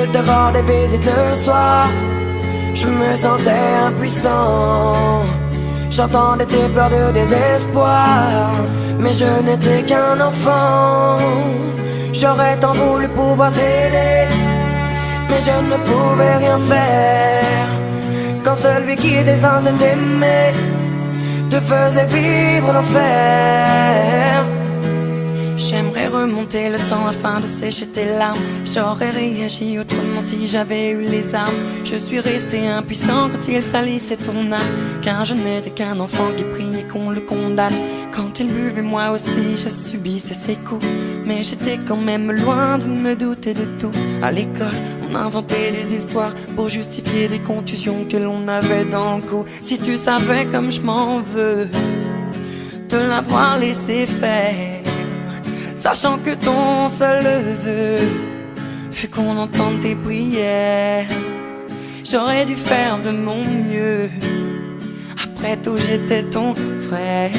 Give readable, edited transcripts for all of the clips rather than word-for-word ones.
il te rendait visite le soir, je me sentais impuissant. J'entendais tes pleurs de désespoir, mais je n'étais qu'un enfant. J'aurais tant voulu pouvoir t'aider, mais je ne pouvais rien faire. Quand celui qui était censé t'aimer te faisait vivre l'enfer. J'aimerais remonter le temps afin de sécher tes larmes. J'aurais réagi autrement si j'avais eu les armes. Je suis resté impuissant quand il salissait ton âme, car je n'étais qu'un enfant qui priait qu'on le condamne. Quand il buvait, moi aussi je subissais ses coups, mais j'étais quand même loin de me douter de tout. À l'école, on inventait des histoires pour justifier des contusions que l'on avait dans le cou. Si tu savais comme je m'en veux te l'avoir laissé faire, sachant que ton seul vœu fut qu'on entende tes prières. J'aurais dû faire de mon mieux, après tout j'étais ton frère,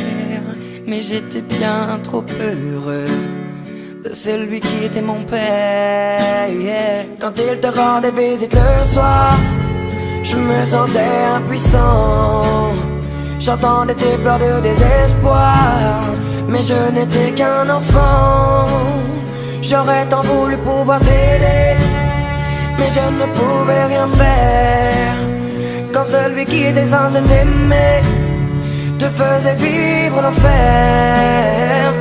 mais j'étais bien trop heureux de celui qui était mon père, yeah. Quand il te rendait visite le soir, je me sentais impuissant. J'entendais tes pleurs de désespoir, mais je n'étais qu'un enfant. J'aurais tant voulu pouvoir t'aider, mais je ne pouvais rien faire. Quand celui qui était censé t'aimer te faisait vivre l'enfer.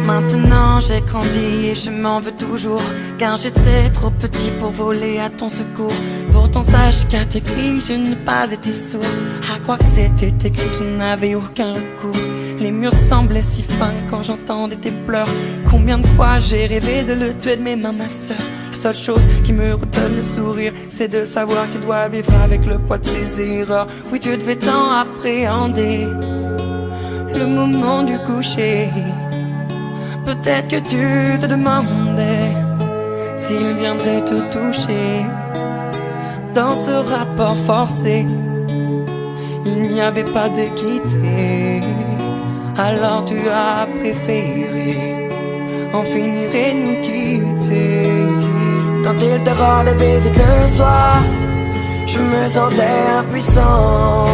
Maintenant j'ai grandi et je m'en veux toujours, car j'étais trop petit pour voler à ton secours. Pourtant sache qu'à tes cris je n'ai pas été sourd. À croire que c'était écrit, je n'avais aucun recours. Les murs semblaient si fins quand j'entendais tes pleurs. Combien de fois j'ai rêvé de le tuer de mes mains, ma soeur. La seule chose qui me redonne le sourire, c'est de savoir qu'il doit vivre avec le poids de ses erreurs. Oui, tu devais tant appréhender le moment du coucher. Peut-être que tu te demandais s'il viendrait te toucher. Dans ce rapport forcé, il n'y avait pas d'équité. Alors tu as préféré en finir et nous quitter. Quand il te rendait visite le soir, je me sentais impuissant.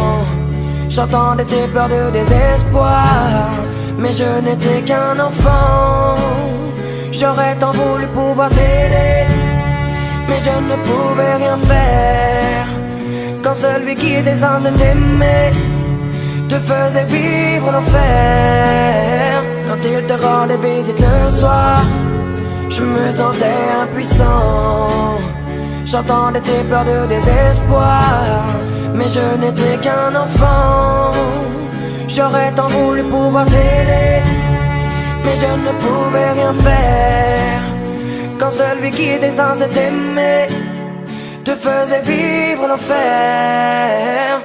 J'entendais tes pleurs de désespoir, mais je n'étais qu'un enfant. J'aurais tant voulu pouvoir t'aider, mais je ne pouvais rien faire. Quand celui qui était censé t'aimer te faisait vivre l'enfer. Quand il te rendait visite le soir, je me sentais impuissant. J'entendais tes pleurs de désespoir, mais je n'étais qu'un enfant. J'aurais tant voulu pouvoir t'aider, mais je ne pouvais rien faire. Quand celui qui était censé t'aimer te faisait vivre l'enfer.